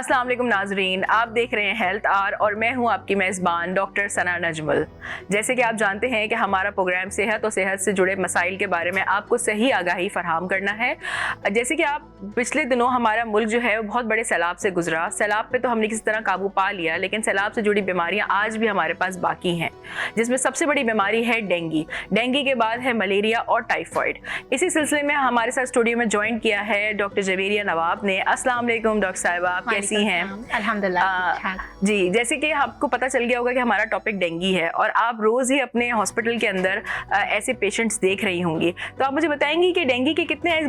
अस्सलाम वालेकुम नाजरीन, आप देख रहे हैं हेल्थ आवर और मैं हूं आपकी मेज़बान डॉक्टर सना नजमुल। जैसे कि आप जानते हैं कि हमारा प्रोग्राम सेहत और सेहत से जुड़े मसाइल के बारे में आपको सही आगाही फराहम करना है। जैसे कि आप पिछले दिनों हमारा मुल्क जो है वो बहुत बड़े सैलाब से गुजरा। सैलाब पे तो हमने किसी तरह काबू पा लिया, लेकिन सैलाब से जुड़ी बीमारियाँ आज भी हमारे पास बाकी हैं, जिसमें सबसे बड़ी बीमारी है डेंगी। डेंगी के बाद है मलेरिया और टाइफॉइड। इसी सिलसिले में हमारे साथ स्टूडियो में ज्वाइन किया है डॉक्टर जवेरिया नवाब ने। अस्सलाम वालेकुम डॉक्टर साहिबा, आप कैसी हैं? अल्हम्दुलिल्लाह जी, जैसे कि आपको पता चल गया होगा कि हमारा टॉपिक डेंगी है और आप रोज़ ही अपने हॉस्पिटल के अंदर ऐसे पेशेंट्स देख रही होंगी, तो आप मुझे बताएंगी कि डेंगी के कितने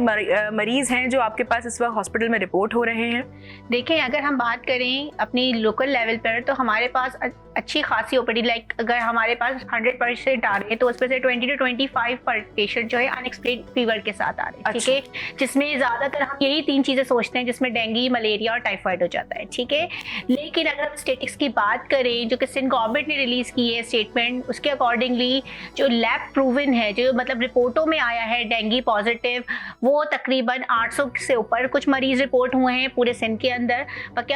मरीज़ हैं जो आपके पास इस वक्त हॉस्पिटल में रिपोर्ट हो रहे हैं? देखिए, अगर हम बात करें अपनी लोकल लेवल पर तो हमारे पास अच्छी खासी ओपीडी, लाइक अगर हमारे पास 100% आ रहे हैं तो उसमें से 20 to 25 पेशेंट जो है अनएक्सप्लेन्ड फीवर के साथ आ रहे हैं, ठीक है, जिसमें ज़्यादातर हम यही 3 चीज़ें सोचते हैं जिसमें डेंगी, मलेरिया और टाइफाइड हो जाता है, ठीक है। लेकिन अगर हम स्टेटिस्टिक्स की बात करें जो कि सिंध गवर्नमेंट ने रिलीज़ की है स्टेटमेंट, उसके अकॉर्डिंगली जो लैब प्रूवन है, जो मतलब रिपोर्टों में आया है डेंगी पॉजिटिव, वो तकरीबन 800 से ऊपर कुछ मरीज रिपोर्ट हुए हैं पूरे सिंध के अंदर।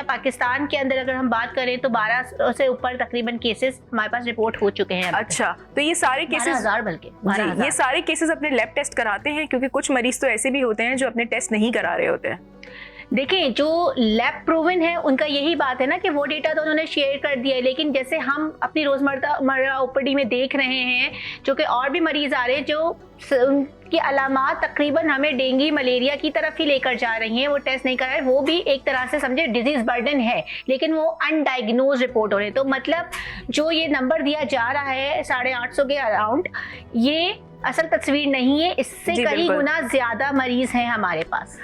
पाकिस्तान के अंदर अगर हम बात करें तो 1200 से ऊपर तकरीबन केसेस हमारे पास रिपोर्ट हो चुके हैं। अच्छा, तो ये सारे केसेस 12,000 बल्कि ये सारे केसेस अपने लैब टेस्ट कराते हैं? क्योंकि कुछ मरीज तो ऐसे भी होते हैं जो अपने टेस्ट नहीं करा रहे होते हैं। देखिए, जो लैब प्रूवन है उनका यही बात है ना कि वो डेटा तो उन्होंने शेयर कर दिया है, लेकिन जैसे हम अपनी रोजमर्रा ओपीडी में देख रहे हैं जो कि और भी मरीज आ रहे हैं जो उनकी अलामात तकरीबन हमें डेंगी मलेरिया की तरफ ही लेकर जा रही हैं, वो टेस्ट नहीं कराए, वो भी एक तरह से समझे डिजीज बर्डन है, लेकिन वो अनडायग्नोज रिपोर्ट हो रहे हैं। तो मतलब जो ये नंबर दिया जा रहा है 850 के अराउंड, ये असल तस्वीर नहीं है, इससे कई गुना ज्यादा मरीज हैं हमारे पास।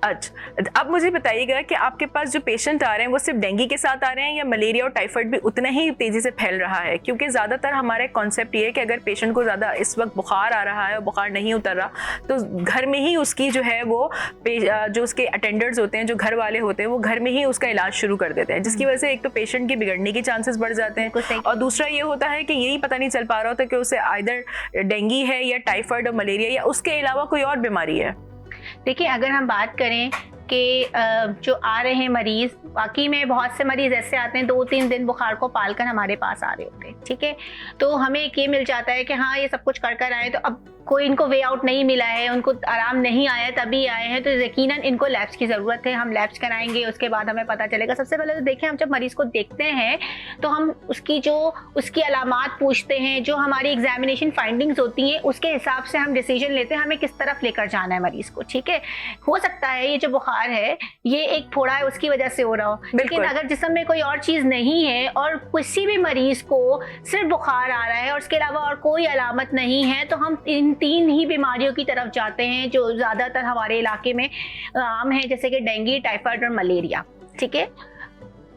अच्छा, अब मुझे बताइएगा कि आपके पास जो पेशेंट आ रहे हैं वो सिर्फ डेंगी के साथ आ रहे हैं या मलेरिया और टाइफाइड भी उतना ही तेजी से फैल रहा है? क्योंकि ज़्यादातर हमारा कॉन्सेप्ट ये है कि अगर पेशेंट को ज़्यादा इस वक्त बुखार आ रहा है और बुखार नहीं उतर रहा तो घर में ही उसकी जो है वो जो उसके अटेंडर्स होते हैं, जो घर वाले होते हैं, वो घर में ही उसका इलाज शुरू कर देते हैं, जिसकी वजह से एक तो पेशेंट के बिगड़ने के चांसेस बढ़ जाते हैं और दूसरा ये होता है कि यही पता नहीं चल पा रहा होता कि उसे आइदर डेंगी है या टाइफाइड और मलेरिया या उसके अलावा कोई और बीमारी है। देखिए, अगर हम बात करें कि जो आ रहे हैं मरीज, वाकई में बहुत से मरीज ऐसे आते हैं 2-3 दिन बुखार को पालकर हमारे पास आ रहे होते हैं, ठीक है, तो हमें एक ये मिल जाता है कि हाँ ये सब कुछ कर आए, तो अब कोई इनको वे आउट नहीं मिला है, उनको आराम नहीं आया तभी आए हैं, तो यकीनन इनको लैब्स की ज़रूरत है। हम लैब्स कराएंगे, उसके बाद हमें पता चलेगा। सबसे पहले तो देखें, हम जब मरीज को देखते हैं तो हम उसकी अलामात पूछते हैं, जो हमारी एग्जामिनेशन फाइंडिंग्स होती हैं उसके हिसाब से हम डिसीजन लेते हैं हमें किस तरफ लेकर जाना है मरीज को, ठीक है। हो सकता है ये जो बुखार है ये एक फोड़ा है उसकी वजह से हो रहा हो, लेकिन अगर जिस्म में कोई और चीज़ नहीं है और किसी भी मरीज को सिर्फ बुखार आ रहा है और उसके अलावा और कोई अलामत नहीं है, तो हम इन 3 ही बीमारियों की तरफ जाते हैं जो ज़्यादातर हमारे इलाके में आम है, जैसे कि डेंगी, टाइफाइड और मलेरिया, ठीक है।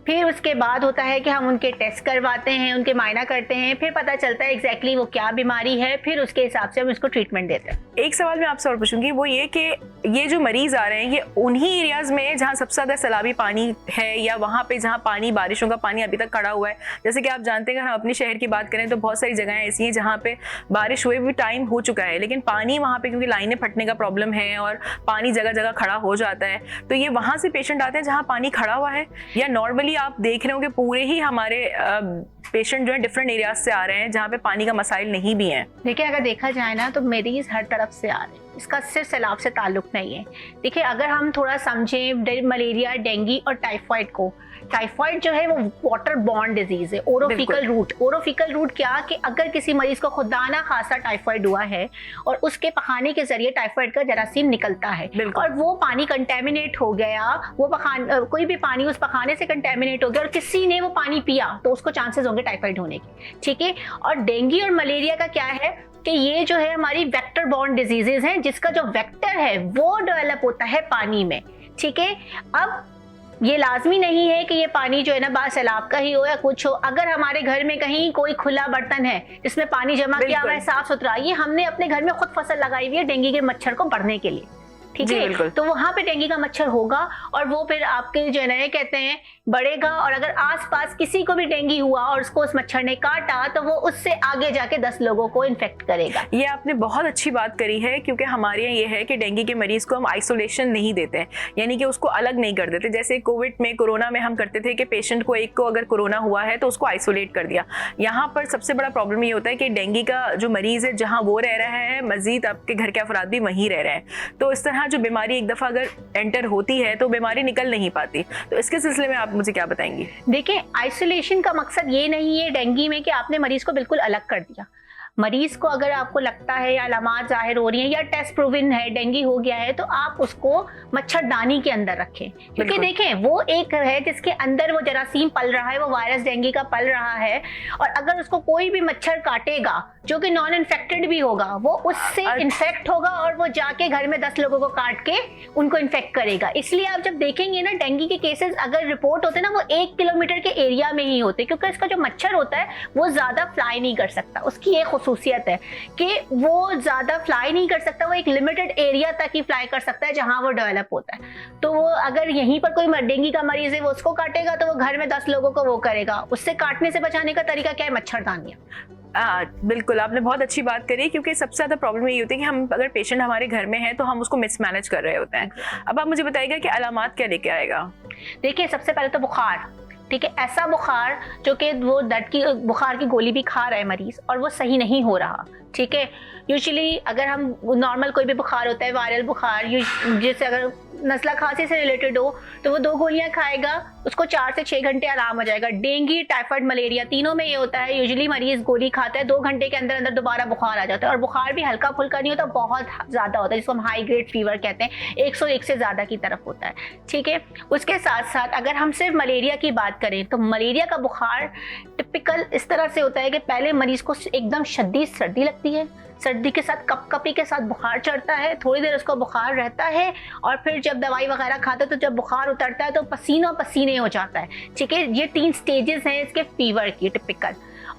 फिर उसके बाद होता है कि हम उनके टेस्ट करवाते हैं, उनके मायना करते हैं, फिर पता चलता है एग्जैक्टली वो क्या बीमारी है, फिर उसके हिसाब से हम इसको ट्रीटमेंट देते हैं। एक सवाल मैं आपसे और पूछूंगी, वो ये कि ये जो मरीज आ रहे हैं ये उन्हीं एरियाज में जहाँ सबसे ज़्यादा सैलाबी पानी है या वहाँ पे जहाँ पानी, बारिशों का पानी अभी तक खड़ा हुआ है? जैसे कि आप जानते हैं, अगर हम अपने शहर की बात करें तो बहुत सारी जगहें ऐसी हैं जहाँ पे बारिश हुए भी टाइम हो चुका है, लेकिन पानी वहाँ पे क्योंकि लाइनें फटने का प्रॉब्लम है और पानी जगह जगह खड़ा हो जाता है, तो ये वहाँ से पेशेंट आते हैं जहाँ पानी खड़ा हुआ है, या नॉर्मली आप देख रहे हो कि पूरे ही हमारे पेशेंट जो है डिफरेंट एरियाज से आ रहे हैं जहाँ पे पानी का मसाइल नहीं भी है? देखिए, अगर देखा जाए ना तो मरीज हर तरफ से आ रहे हैं, इसका सिर्फ सैलाब से ताल्लुक नहीं है। देखिए, अगर हम थोड़ा समझें मलेरिया, डेंगी और टाइफाइड को, टाइफाइड जो है वो वाटर बॉर्न डिजीज है, ओरोफिकल रूट क्या कि अगर किसी मरीज को खुदा ना खासा टाइफाइड हुआ है और उसके पखाने के जरिए टाइफाइड का जरासीम निकलता है और वो पानी कंटेमिनेट हो गया, वो कोई भी पानी उस पखाने से कंटेमिनेट हो गया और किसी ने वो पानी पिया, तो उसको चांसेस होंगे टाइफाइड होने के, ठीक है। और डेंगी और मलेरिया का क्या है कि ये जो है हमारी वेक्टर बॉर्न डिजीजेज हैं, जिसका जो वेक्टर है वो डेवलप होता है पानी में, ठीक है। अब ये लाजमी नहीं है कि ये पानी जो है ना सैलाब का ही हो या कुछ हो। अगर हमारे घर में कहीं कोई खुला बर्तन है जिसमें पानी जमा किया हुआ है, साफ सुथरा, ये हमने अपने घर में खुद फसल लगाई हुई है डेंगू के मच्छर को बढ़ने के लिए, ठीक जी, है। बिल्कुल। तो वहां पे डेंगू का मच्छर होगा और वो फिर आपके जो है ना कहते हैं बढ़ेगा, और अगर आसपास किसी को भी डेंगू हुआ और उसको उस मच्छर ने काटा तो वो उससे आगे जाके 10 लोगों को इन्फेक्ट करेगा। ये आपने बहुत अच्छी बात करी है, क्योंकि हमारे यहाँ ये है कि डेंगू के मरीज को हम आइसोलेशन नहीं देते हैं, यानी कि उसको अलग नहीं कर देते। जैसे कोविड में, कोरोना में हम करते थे कि पेशेंट को एक को अगर कोरोना हुआ है तो उसको आइसोलेट कर दिया। यहाँ पर सबसे बड़ा प्रॉब्लम ये होता है कि डेंगू का जो मरीज है जहाँ वो रह रहा है, मजीद आपके घर के अफराद भी वहीं रह रहे हैं, तो इस तरह जो बीमारी एक दफा अगर एंटर होती है तो बीमारी निकल नहीं पाती। तो इसके सिलसिले में आप मुझे क्या बताएंगी? देखिए, आइसोलेशन का मकसद ये नहीं है डेंगू में कि आपने मरीज को बिल्कुल अलग कर दिया। मरीज को अगर आपको लगता है या अलामात जाहिर हो रही हैं या टेस्ट प्रूवन है डेंगू हो गया है, तो आप उसको मच्छरदानी के अंदर रखें, क्योंकि देखें वो एक है जिसके अंदर वो जरासीम पल रहा है, वो वायरस डेंगू का पल रहा है, और अगर उसको कोई भी मच्छर काटेगा जो कि नॉन इन्फेक्टेड भी होगा, वो उससे इन्फेक्ट होगा और वो जाके घर में 10 लोगों को काट के उनको इन्फेक्ट करेगा। इसलिए आप जब देखेंगे ना डेंगू के केसेस अगर रिपोर्ट होते हैं ना, वो 1 किलोमीटर के एरिया में ही होते, क्योंकि इसका जो मच्छर होता है वो ज्यादा फ्लाई नहीं कर सकता। उसकी एक खुसूसियत है कि वो ज्यादा फ्लाई नहीं कर सकता, वो एक लिमिटेड एरिया तक ही फ्लाई कर सकता है जहां वो डेवलप होता है। तो वो अगर यहीं पर कोई डेंगू का मरीज है वो उसको काटेगा तो वो घर में 10 लोगों को वो करेगा। उससे काटने से बचाने का तरीका क्या है? मच्छरदानियां। बिल्कुल, आपने बहुत अच्छी बात करी, क्योंकि सबसे ज्यादा प्रॉब्लम ये होती है कि हम अगर पेशेंट हमारे घर में है तो हम उसको मिसमैनेज कर रहे होते हैं। अब आप मुझे बताइएगा कि अलामात क्या लेके आएगा? देखिए, सबसे पहले तो बुखार, ठीक है, ऐसा बुखार जो कि वो दर्द की बुखार की गोली भी खा रहा है मरीज और वो सही नहीं हो रहा, ठीक है। यूजुअली अगर हम नॉर्मल कोई भी बुखार होता है, वायरल बुखार, जैसे अगर नज़ला खांसी से रिलेटेड हो तो वो 2 गोलियां खाएगा, उसको 4 से 6 घंटे आराम हो जाएगा। डेंगू, टाइफाइड, मलेरिया तीनों में ये होता है, यूजुअली मरीज गोली खाता है, 2 घंटे के अंदर अंदर दोबारा बुखार आ जाता है, और बुखार भी हल्का फुल्का नहीं होता, बहुत ज्यादा होता है, जिसको हम हाई ग्रेड फीवर कहते हैं, 101 से ज्यादा की तरफ होता है, ठीक है। उसके साथ साथ अगर हम सिर्फ मलेरिया की बात करें तो मलेरिया का बुखार टिपिकल इस तरह से होता है कि पहले मरीज को एकदम शदीद सर्दी लगती है, सर्दी के साथ कपकपी के साथ बुखार चढ़ता है, थोड़ी देर उसको बुखार रहता है, और फिर जब दवाई वगैरह खाता है तो जब बुखार उतरता है तो पसीना पसीने हो जाता है, ठीक है। ये 3 स्टेजेस हैं इसके फीवर की टिपिकल।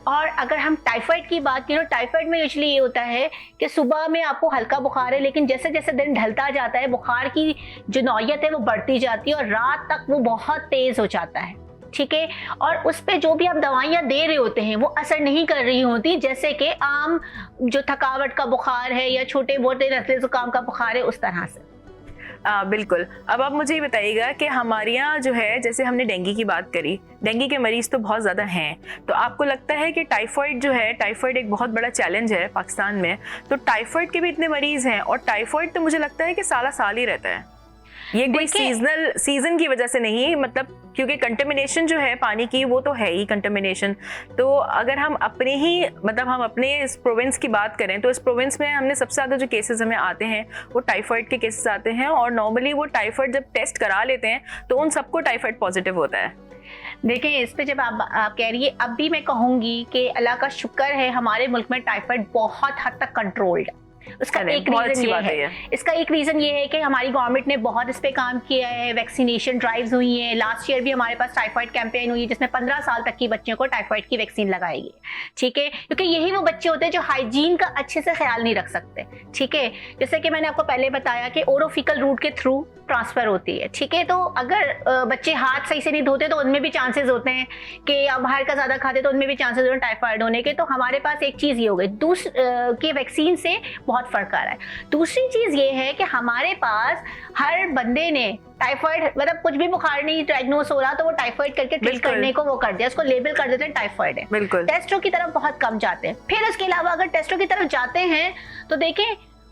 और अगर हम टाइफाइड की बात करें, टाइफाइड में यूजुअली ये होता है कि सुबह में आपको हल्का बुखार है, लेकिन जैसे जैसे दिन ढलता जाता है बुखार की जो नौयत है वो बढ़ती जाती है और रात तक वो बहुत तेज हो जाता है, ठीक है। और उस पे जो भी आप दवाइयां दे रहे होते हैं वो असर नहीं कर रही होती, जैसे कि आम जो थकावट का बुखार है या छोटे मोटे नज़ले जुकाम का बुखार है, उस तरह से। बिल्कुल। अब आप मुझे ये बताइएगा कि हमारे यहाँ जो है, जैसे हमने डेंगू की बात करी, डेंगू के मरीज तो बहुत ज़्यादा हैं, तो आपको लगता है कि टाइफाइड जो है, टाइफाइड एक बहुत बड़ा चैलेंज है पाकिस्तान में, तो टाइफाइड के भी इतने मरीज हैं, और टाइफाइड तो मुझे लगता है कि साला साल ही रहता है, ये कोई सीजन की वजह से नहीं, मतलब क्योंकि कंटेमिनेशन जो है पानी की वो तो है ही कंटेमिनेशन। तो अगर हम अपने ही हम अपने इस प्रोविंस की बात करें तो इस प्रोविंस में हमने सबसे ज़्यादा जो केसेस हमें आते हैं वो टाइफाइड के केसेस आते हैं, और नॉर्मली वो टाइफाइड जब टेस्ट करा लेते हैं तो उन सबको टाइफाइड पॉजिटिव होता है। देखिए, इस पे जब आप कह रही है, अब भी मैं कहूँगी कि अल्लाह का शुक्र है हमारे मुल्क में टाइफाइड बहुत हद तक कंट्रोल्ड है। उसका एक रीजन ये है, इसका एक रीजन ये है कि हमारी गवर्नमेंट ने बहुत इस पे काम किया है, वैक्सीनेशन ड्राइव्स हुई हैं। लास्ट ईयर भी हमारे पास टाइफाइड कैंपेन हुई है जिसमें 15 साल तक की बच्चों को टाइफाइड की वैक्सीन लगाई गई, ठीक है, क्योंकि यही वो बच्चे होते हैं जो हाइजीन का अच्छे से ख्याल नहीं रख सकते, ठीक है। जैसे कि मैंने आपको पहले बताया कि ओरोफिकल रूट के थ्रू ट्रांसफर होती है, ठीक है। तो अगर बच्चे हाथ सही से नहीं धोते तो उनमें भी चांसेस होते हैं कि अब बाहर का ज्यादा खाते तो उनमें भी चांसेस होते हैं टाइफाइड होने के। तो हमारे पास एक चीज ये हो गई, दूसरी वैक्सीन से बहुत फर्क आ रहा है। दूसरी चीज ये है कि हमारे पास हर बंदे ने टाइफाइड, मतलब कुछ भी बुखार नहीं डायग्नोस हो रहा तो वो टाइफाइड करके ट्रीट करने को वो कर दिया, उसको लेबल कर देते हैं टाइफाइड है। बिल्कुल। टेस्टों की तरफ बहुत कम जाते हैं। फिर उसके अलावा अगर टेस्टों की तरफ जाते हैं तो देखें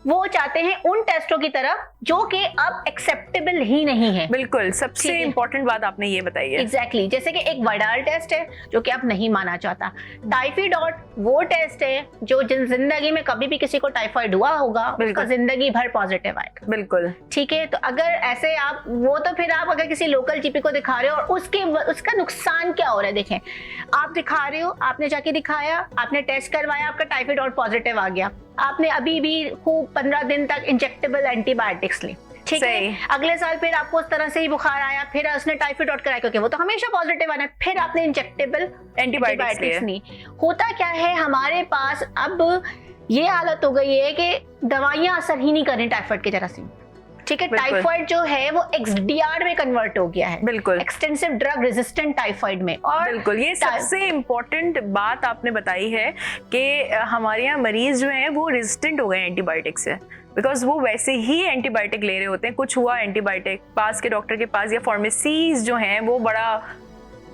वो चाहते हैं उन टेस्टों की तरफ जो कि अब एक्सेप्टेबल ही नहीं है। बिल्कुल, सबसे इंपॉर्टेंट बात आपने ये बताई है। एग्जैक्टली, जैसे कि एक वाइडाल टेस्ट है जो कि अब नहीं माना जाता। टाइफाइड वो टेस्ट है जो जिंदगी में कभी भी किसी को टाइफाइड हुआ होगा उसका जिंदगी भर पॉजिटिव आएगा। बिल्कुल, ठीक है। तो अगर ऐसे आप वो, तो फिर आप अगर किसी लोकल जीपी को दिखा रहे हो और उसका नुकसान क्या हो रहा है, देखें आप दिखा रहे हो, आपने जाके दिखाया, आपने टेस्ट करवाया, आपका टाइफाइड और पॉजिटिव आ गया, आपने अभी भी खूब 15 दिन तक इंजेक्टेबल एंटीबायोटिक्स ली, ठीक है। अगले साल फिर आपको उस तरह से ही बुखार आया, फिर उसने टाइफाइड और कराया क्योंकि वो तो हमेशा पॉजिटिव आना है, फिर आपने इंजेक्टेबल एंटीबायोटिक्स ली। होता क्या है हमारे पास अब ये हालत हो गई है कि दवाइयां असर ही नहीं कर रही टाइफाइड के जरासीम, ठीक है, बिल्कुल। टाइफाइड जो है वो XDR में कन्वर्ट हो गया है, बिल्कुल एक्सटेंसिव ड्रग रेजिस्टेंट टाइफाइड में। और बिल्कुल, ये सबसे इम्पोर्टेंट बात आपने बताई है कि हमारे यहाँ मरीज जो हैं वो रेजिस्टेंट हो गए एंटीबायोटिक से, बिकॉज वो वैसे ही एंटीबायोटिक ले रहे होते हैं, कुछ हुआ एंटीबायोटिक, पास के डॉक्टर के पास या फार्मेसीज जो हैं वो बड़ा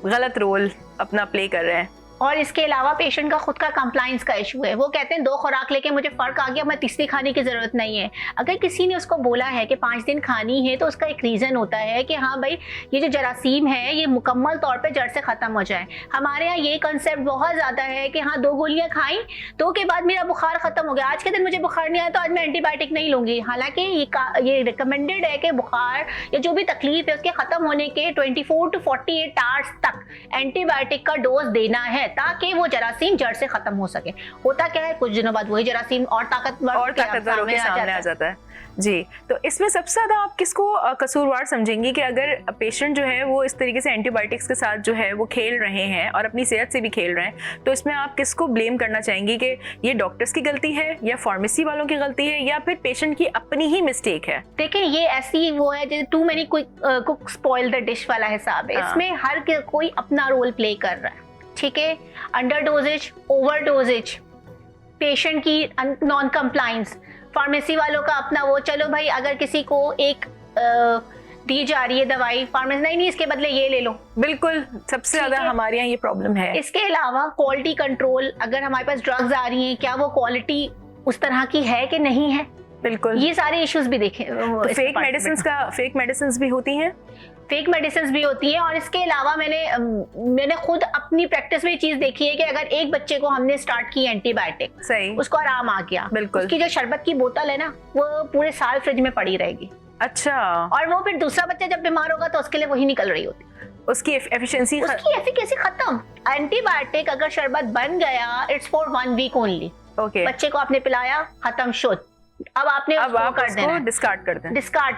गलत रोल अपना प्ले कर रहे हैं। और इसके अलावा पेशेंट का खुद का कंप्लाइंस का इशू है। वो कहते हैं 2 खुराक लेके मुझे फर्क आ गया, मैं तीसरी खाने की जरूरत नहीं है। अगर किसी ने उसको बोला है कि 5 दिन खानी है तो उसका एक रीजन होता है कि हाँ भाई ये जो जरासीम है ये मुकम्मल तौर पे जड़ से खत्म हो जाए। हमारे यहाँ ये कंसेप्ट बहुत ज्यादा है कि हाँ 2 गोलियां खाई तो के बाद मेरा बुखार खत्म हो गया, आज के दिन मुझे बुखार नहीं आया तो आज मैं एंटीबायोटिक नहीं लूंगी। हालांकि ये रिकमेंडेड है कि बुखार या जो भी तकलीफ है उसके खत्म होने के 24 to 48 आवर्स तक एंटीबायोटिक का डोज देना है ताकि वो जरासीम जड़ से खत्म हो सके। होता क्या है, कुछ दिनों बाद वही जरासीम और ताकतवर के सामने आ जाता है। जी, तो इसमें सबसे ज्यादा आप किसको कसूरवार समझेंगी कि अगर पेशेंट जो है वो इस तरीके से एंटीबायोटिक्स के साथ जो है वो खेल रहे हैं और अपनी सेहत से भी खेल रहे हैं, तो इसमें आप किसको ब्लेम करना चाहेंगी कि ये डॉक्टर्स की गलती है या फार्मेसी वालों की गलती है या फिर पेशेंट की अपनी ही मिस्टेक है? देखिए ये ऐसी वो है जैसे too many cook spoil the dish वाला हिसाब है। इसमें हर कोई अपना रोल प्ले कर रहा है, ठीक है। Under doses, over doses, patient की नॉन कंप्लायंस, फार्मेसी वालों का अपना वो, चलो भाई अगर किसी को एक दी जा रही है दवाई, फार्मेसी नहीं इसके बदले ये ले लो। बिल्कुल, सबसे ज्यादा हमारे यहाँ ये प्रॉब्लम है। इसके अलावा क्वालिटी कंट्रोल, अगर हमारे पास ड्रग्स आ रही हैं क्या वो क्वालिटी उस तरह की है कि नहीं है, बिल्कुल ये सारे इश्यूज भी देखें। फेक मेडिसिन भी होती हैं, फेक मेडिसिन भी होती हैं। और इसके अलावा मैंने खुद अपनी प्रैक्टिस में चीज देखी है कि अगर एक बच्चे को हमने स्टार्ट की एंटीबायोटिक, सही, उसको आराम आ गया, बिल्कुल, उसकी जो शरबत की बोतल है ना वो पूरे साल फ्रिज में पड़ी रहेगी। अच्छा, और वो फिर दूसरा बच्चा जब बीमार होगा तो उसके लिए वही निकल रही होती, उसकी एफिशिएंसी खत्म। एंटीबायोटिक अगर शरबत बन गया, it's for 1 week only. Okay, बच्चे को आपने पिलाया, खत्म, शुद्ध। अब आपने उसको डिस्कार्ड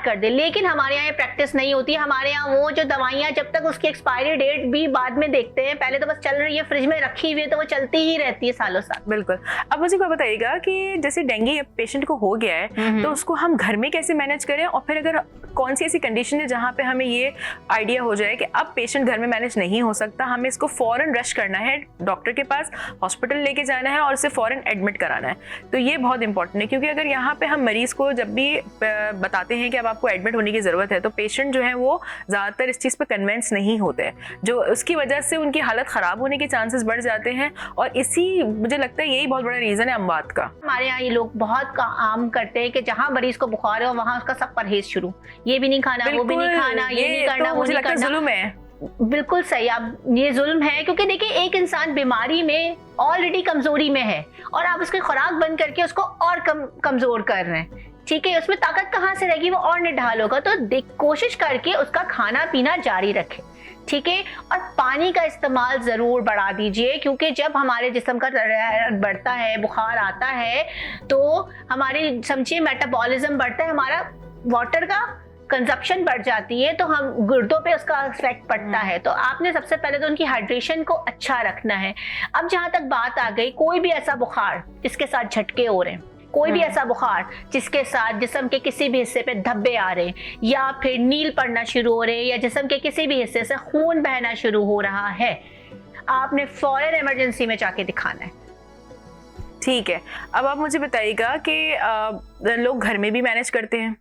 कर दे। लेकिन हमारे यहाँ ये प्रैक्टिस नहीं होती। हमारे यहाँ वो जो दवाइयाँ जब तक उसकी एक्सपायरी डेट भी बाद में देखते हैं, पहले तो बस चल रही है, फ्रिज में रखी हुई है तो वो चलती ही रहती है सालों साल। बिल्कुल। अब मुझे क्या बताइएगा कि जैसे डेंगू पेशेंट को हो गया है तो उसको हम घर में कैसे मैनेज करें, और फिर अगर कौन सी ऐसी कंडीशन है जहाँ पे हमें ये आइडिया हो जाए कि अब पेशेंट घर में मैनेज नहीं हो सकता, हमें इसको फौरन रश करना है डॉक्टर के पास, हॉस्पिटल लेके जाना है और इसे फौरन एडमिट कराना है। तो ये बहुत इंपॉर्टेंट है, क्योंकि अगर यहाँ पे हम मरीज को जब भी बताते हैं कि अब आपको एडमिट होने की जरूरत है तो पेशेंट जो है वो ज्यादातर इस चीज पे कन्विंस नहीं होते, जो उसकी वजह से उनकी हालत खराब होने के चांसेस बढ़ जाते हैं। और इसी मुझे लगता है यही बहुत बड़ा रीजन है अमवात का। हमारे यहाँ ये लोग बहुत आम करते हैं कि जहाँ मरीज को बुखार है वहाँ उसका सब परहेज शुरू, ये भी नहीं खाना, वो भी नहीं खाना, ये नहीं करना, वो नहीं करना। जुल्म है, बिल्कुल सही, आप ये जुल्म है। क्योंकि देखिए एक इंसान बीमारी में ऑलरेडी कमजोरी में है और आप उसकी खुराक बंद करके उसको और कमजोर कर रहे हैं, ठीक है। उसमें ताकत कहाँ से रहेगी, वो और निढाल होगा। तो कोशिश करके उसका खाना पीना जारी रखें, ठीक है। और पानी का इस्तेमाल जरूर बढ़ा दीजिए, क्योंकि जब हमारे जिस्म का बढ़ता है, बुखार आता है, तो हमारी समझिए मेटाबॉलिज्म बढ़ता है, हमारा वाटर का कंजप्शन बढ़ जाती है, तो हम गुर्दों पे उसका इफेक्ट पड़ता है। तो आपने सबसे पहले तो उनकी हाइड्रेशन को अच्छा रखना है। अब जहां तक बात आ गई, कोई भी ऐसा बुखार जिसके साथ झटके हो रहे हैं, कोई भी ऐसा बुखार जिसके साथ जिस्म के किसी भी हिस्से पे धब्बे आ रहे हैं या फिर नील पड़ना शुरू हो रहे हैं या जिस्म के किसी भी हिस्से से खून बहना शुरू हो रहा है, आपने फौरन इमरजेंसी में जाके दिखाना है। ठीक है। अब आप मुझे बताइएगा कि लोग घर में भी मैनेज करते हैं,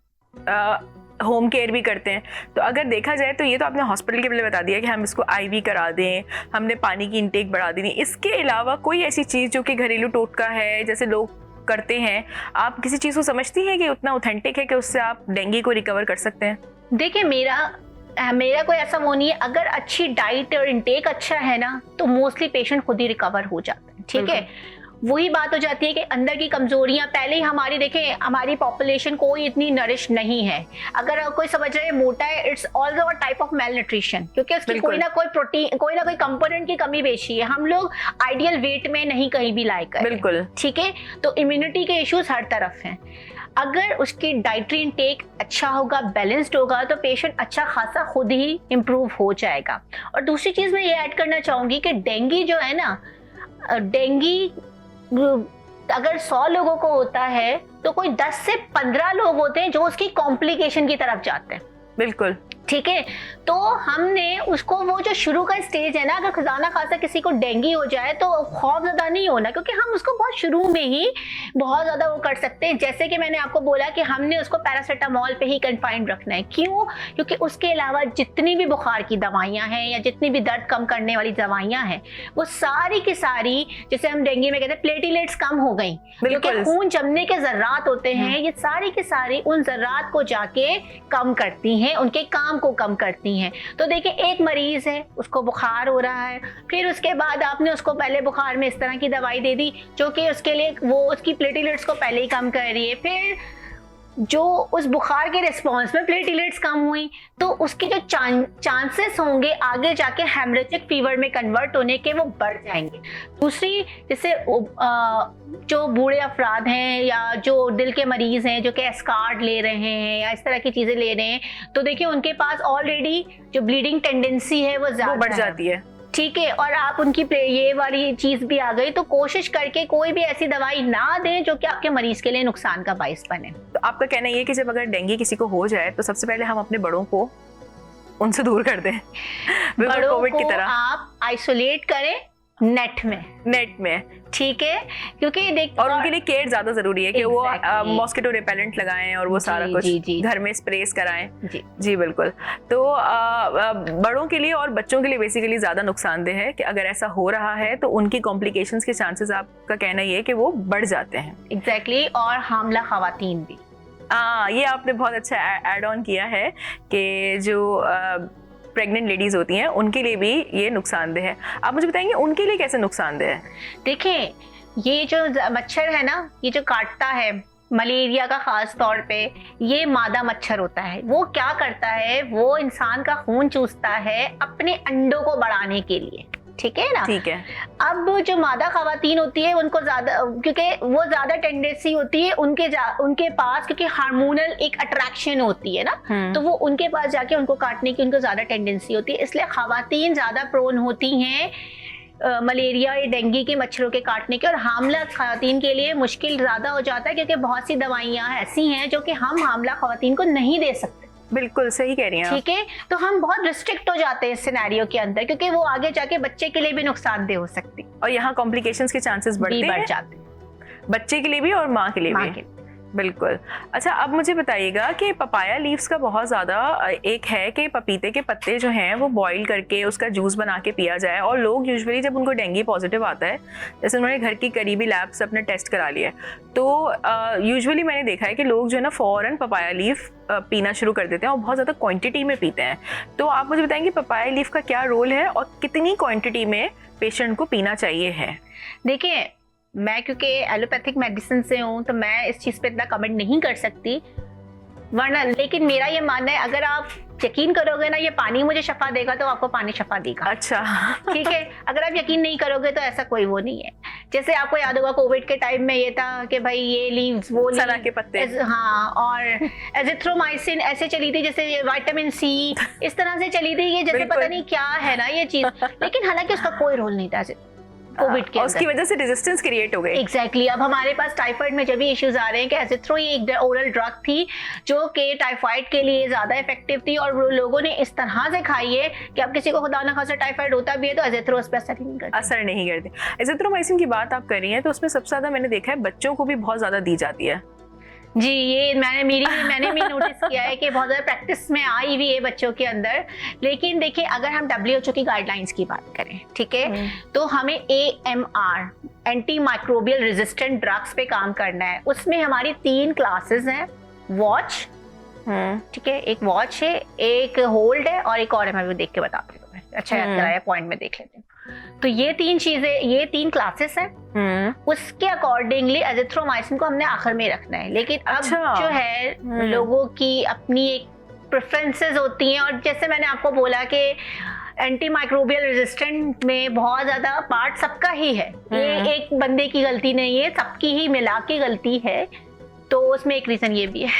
होम केयर भी करते हैं, तो अगर देखा जाए तो ये तो आपने हॉस्पिटल के लिए बता दिया कि हम इसको IV करा दें, हमने पानी की इंटेक बढ़ा दी। इसके अलावा कोई ऐसी चीज़ जो कि घरेलू टोटका है जैसे लोग करते हैं, आप किसी चीज़ को समझती हैं कि उतना ऑथेंटिक है कि उससे आप डेंगू को रिकवर कर सकते हैं? देखिए मेरा कोई ऐसा वो नहीं है। अगर अच्छी डाइट और इंटेक अच्छा है ना तो मोस्टली पेशेंट खुद ही रिकवर हो जाते हैं, ठीक है। वही बात हो जाती है कि अंदर की कमजोरियां पहले ही हमारी, देखें हमारी पॉपुलेशन कोई इतनी नरिश नहीं है। अगर कोई समझ रहे मोटा है, it's also a type of male nutrition, क्योंकि उसकी कोई ना कोई प्रोटीन, कोई ना कोई कंपोनेंट की कमी बेची है। हम लोग आइडियल वेट में नहीं कहीं भी लायक है, बिल्कुल, ठीक है। तो इम्यूनिटी के इश्यूज हर तरफ हैं। अगर उसकी डाइटरी इंटेक अच्छा होगा, बैलेंस्ड होगा, तो पेशेंट अच्छा खासा खुद ही इम्प्रूव हो जाएगा। और दूसरी चीज मैं ये ऐड करना चाहूंगी कि डेंगू जो है ना, डेंगू अगर 100 लोगों को होता है तो कोई 10 से 15 लोग होते हैं जो उसकी कॉम्प्लिकेशन की तरफ जाते हैं। बिल्कुल, ठीक है, तो हमने उसको वो जो शुरू का स्टेज है ना, अगर खुदा ना खासा किसी को डेंगू हो जाए तो खौफ ज़्यादा नहीं होना, क्योंकि हम उसको बहुत शुरू में ही बहुत ज़्यादा वो कर सकते हैं। जैसे कि मैंने आपको बोला कि हमने उसको पैरासीटामोल पे ही कन्फाइंड रखना है। क्यों? क्योंकि उसके अलावा जितनी भी बुखार की दवाइयाँ हैं या जितनी भी दर्द कम करने वाली दवाइयाँ हैं, वो सारी की सारी, जैसे हम डेंगू में कहते हैं प्लेटलेट्स कम हो गई, क्योंकि खून जमने के ज़र्रात होते हैं, ये सारी की सारी उन ज़र्रात को जाके कम करती हैं, उनके काम को कम करती हैं। तो देखिए, एक मरीज है, उसको बुखार हो रहा है, फिर उसके बाद आपने उसको पहले बुखार में इस तरह की दवाई दे दी जो कि उसके लिए वो उसकी प्लेटलेट्स को पहले ही कम कर रही है, फिर जो उस बुखार के रिस्पॉन्स में प्लेटलेट्स कम हुई तो उसके जो चांसेस होंगे आगे जाके हेमरेजिक फीवर में कन्वर्ट होने के, वो बढ़ जाएंगे। दूसरी, जैसे जो बूढ़े अफराद हैं या जो दिल के मरीज हैं जो कि एस्कार्ड ले रहे हैं या इस तरह की चीजें ले रहे हैं, तो देखिए उनके पास ऑलरेडी जो ब्लीडिंग टेंडेंसी है वो ज्यादा बढ़ जाती है। ठीक है, और आप उनकी ये वाली चीज भी आ गई, तो कोशिश करके कोई भी ऐसी दवाई ना दें जो कि आपके मरीज के लिए नुकसान का बाइस बने। तो आपका कहना ये है कि जब अगर डेंगू किसी को हो जाए तो सबसे पहले हम अपने बड़ों को उनसे दूर कर दें, बड़ों कोविड की को तरह आप आइसोलेट करें नेट में, ठीक है, क्योंकि देख, और उनके लिए केयर ज्यादा जरूरी है कि Exactly. वो मॉस्किटो रिपेलेंट लगाएं और वो सारा कुछ घर में स्प्रेस कराएं। जी बिल्कुल। तो बड़ों के लिए और बच्चों के लिए बेसिकली ज्यादा नुकसानदेह है कि अगर ऐसा हो रहा है तो उनकी कॉम्प्लिकेशंस के चांसेस, आपका कहना ये है कि वो बढ़ जाते हैं। एग्जैक्टली, और हामला खवातीन भी। ये आपने बहुत अच्छा ऐड ऑन किया है कि जो प्रेग्नेंट लेडीज होती हैं उनके लिए भी ये नुकसानदेह है। आप मुझे बताएंगे उनके लिए कैसे नुकसानदेह है? देखिए, ये जो मच्छर है ना, ये जो काटता है मलेरिया का खास तौर पे, ये मादा मच्छर होता है। वो क्या करता है, वो इंसान का खून चूसता है अपने अंडों को बढ़ाने के लिए, ठीक है ना? ठीक है। अब जो मादा खवातीन होती है उनको ज्यादा, क्योंकि वो ज्यादा टेंडेंसी होती है उनके पास, क्योंकि हार्मोनल एक अट्रैक्शन होती है ना, तो वो उनके पास जाके उनको काटने की उनको ज्यादा टेंडेंसी होती है। इसलिए खवातीन ज्यादा प्रोन होती हैं मलेरिया या डेंगू के मच्छरों के काटने के, और हामला खवातीन के लिए मुश्किल ज्यादा हो जाता है, क्योंकि बहुत सी दवाइयां ऐसी हैं जो कि हम हामला खवातीन को नहीं दे सकते। बिल्कुल सही कह रही हैं, ठीक है, तो हम बहुत रिस्ट्रिक्ट हो जाते हैं इस सिनेरियो के अंदर, क्योंकि वो आगे जाके बच्चे के लिए भी नुकसानदेह हो सकती और यहाँ कॉम्प्लिकेशंस के चांसेस बढ़ जाते, बच्चे के लिए भी और माँ के लिए भी। बिल्कुल। अच्छा, अब मुझे बताइएगा कि पपाया लीव्स का बहुत ज़्यादा एक है कि पपीते के पत्ते जो हैं वो बॉईल करके उसका जूस बना के पिया जाए, और लोग यूजुअली जब उनको डेंगू पॉजिटिव आता है, जैसे उन्होंने घर की करीबी लैब से अपने टेस्ट करा लिया, तो यूजुअली मैंने देखा है कि लोग जो है ना फ़ौरन पपाया लीफ पीना शुरू कर देते हैं और बहुत ज़्यादा क्वांटिटी में पीते हैं। तो आप मुझे बताएंगे पपाया लीफ का क्या रोल है और कितनी क्वांटिटी में पेशेंट को पीना चाहिए है? देखिए, मैं क्योंकि एलोपैथिक मेडिसिन से हूँ तो मैं इस चीज़ पे इतना कमेंट नहीं कर सकती, वरना, लेकिन मेरा ये मानना है, अगर आप यकीन करोगे ना ये पानी मुझे शफा देगा तो आपको पानी शफा देगा। अच्छा। ठीक है, अगर आप यकीन नहीं करोगे तो ऐसा कोई वो नहीं है। जैसे आपको याद होगा कोविड के टाइम में ये था कि भाई ये लीव्स, वो सना के पत्ते, हाँ, और एजिथ्रोमाइसिन ऐसे चली थी, जैसे विटामिन सी इस तरह से चली थी, ये जैसे पता नहीं क्या है ना ये चीज, लेकिन हालांकि उसका कोई रोल नहीं था कोविड के, उसकी वजह से रेजिस्टेंस क्रिएट हो गई। एग्जैक्टली। अब हमारे पास टाइफाइड में जब भी इश्यूज आ रहे हैं कि एजिथ्रो ये एक ओरल ड्रग थी जो कि टाइफाइड के लिए ज्यादा इफेक्टिव थी, और लोगों ने इस तरह से खाई है कि अब किसी को खुदा ना खासा टाइफाइड होता भी है तो एजिथ्रो उस पर असर नहीं करती। एजिथ्रोमाइसिन की बात आप कर रही हैं तो उसमें सबसे ज्यादा मैंने देखा है बच्चों को भी बहुत ज्यादा दी जाती है। जी, ये मैंने भी नोटिस किया है कि बहुत ज़्यादा प्रैक्टिस में आई हुई है बच्चों के अंदर। लेकिन देखिए, अगर हम WHO की गाइडलाइंस की बात करें, ठीक है, तो हमें AMR anti microbial resistant drugs पे काम करना है। उसमें हमारी 3 क्लासेस हैं, वॉच, ठीक है, एक वॉच है, एक होल्ड है, और एक और है, मैं भी देख के बताती हूँ, अच्छा याद कराया, पॉइंट में देख लेते हैं। तो ये 3 चीजें, ये 3 क्लासेस हैं, उसके अकॉर्डिंगली एजिथ्रोमाइसिन को हमने आखिर में रखना है। लेकिन अब जो है लोगों की अपनी एक प्रेफरेंसेस होती हैं, और जैसे मैंने आपको बोला कि एंटी माइक्रोबियल रेजिस्टेंट में बहुत ज्यादा पार्ट सबका ही है, ये एक बंदे की गलती नहीं है, सबकी ही मिला के गलती है, तो उसमें एक रीजन ये भी है।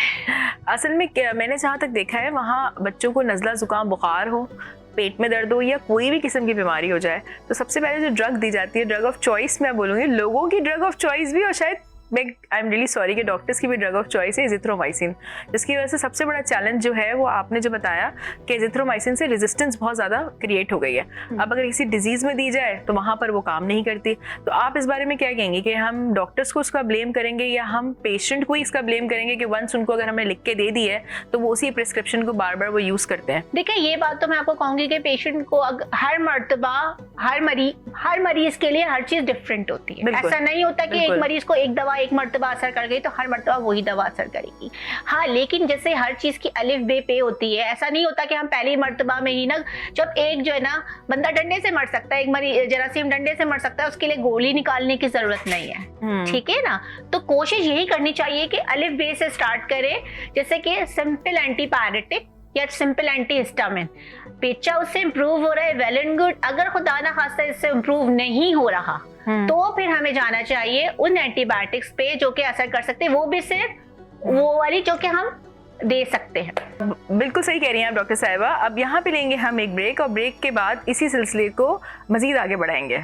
असल में मैंने जहाँ तक देखा है वहाँ बच्चों को नज़ला जुकाम बुखार हो पेट में दर्द हो या कोई भी किस्म की बीमारी हो जाए, तो सबसे पहले जो ड्रग दी जाती है, ड्रग ऑफ चॉइस मैं बोलूँगी, लोगों की ड्रग ऑफ चॉइस भी और शायद आई एम रियली सॉरी कि डॉक्टर्स की भी ड्रग ऑफ चॉइस है एजिथ्रोमाइसिन, जिसकी वजह से सबसे बड़ा चैलेंज जो है वो आपने जो बताया कि एजिथ्रोमाइसिन से रेजिस्टेंस बहुत ज़्यादा क्रिएट हो गई है। अब अगर किसी डिजीज़ में दी जाए तो वहाँ पर वो काम नहीं करती। तो आप इस बारे में क्या कहेंगे कि हम डॉक्टर्स को उसका ब्लेम करेंगे या हम पेशेंट को ही इसका ब्लेम करेंगे कि वंस उनको अगर हमें लिख के दे दी है तो वो उसी प्रिस्क्रिप्शन को बार बार वो यूज़ करते हैं? देखिए, ये बात तो मैं आपको कहूंगी कि पेशेंट को हर मर्तबा हर मरीज के लिए हर चीज डिफरेंट होती है। ऐसा नहीं होता कि एक मरीज को एक दवा एक मर्तबा असर कर गई तो हर मर्तबा वही दवा असर करेगी। हाँ, लेकिन जैसे हर चीज की अलिफ बे पे होती है, ऐसा नहीं होता कि हम पहली मर्तबा में ही ना, जब एक जो है ना बंदा डंडे से मर सकता है, एक मरीज जरासीम डंडे से मर सकता है, उसके लिए गोली निकालने की जरूरत नहीं है। ठीक है ना? तो कोशिश यही करनी चाहिए कि अलिफ बे से स्टार्ट करें, जैसे कि सिंपल एंटीपायरेटिक या सिंपल एंटी हिस्टामिन। पेचा उससे इंप्रूव हो रहा है, वेल एंड गुड। अगर खुदा ना खास्ता इससे इंप्रूव नहीं हो रहा तो फिर हमें जाना चाहिए उन एंटीबायोटिक्स पे जो कि असर कर सकते हैं, वो भी सिर्फ वो वाली जो कि हम दे सकते हैं। बिल्कुल सही कह रही हैं आप डॉक्टर साहिबा। अब यहाँ पे लेंगे हम एक ब्रेक और ब्रेक के बाद इसी सिलसिले को मजीद आगे बढ़ाएंगे।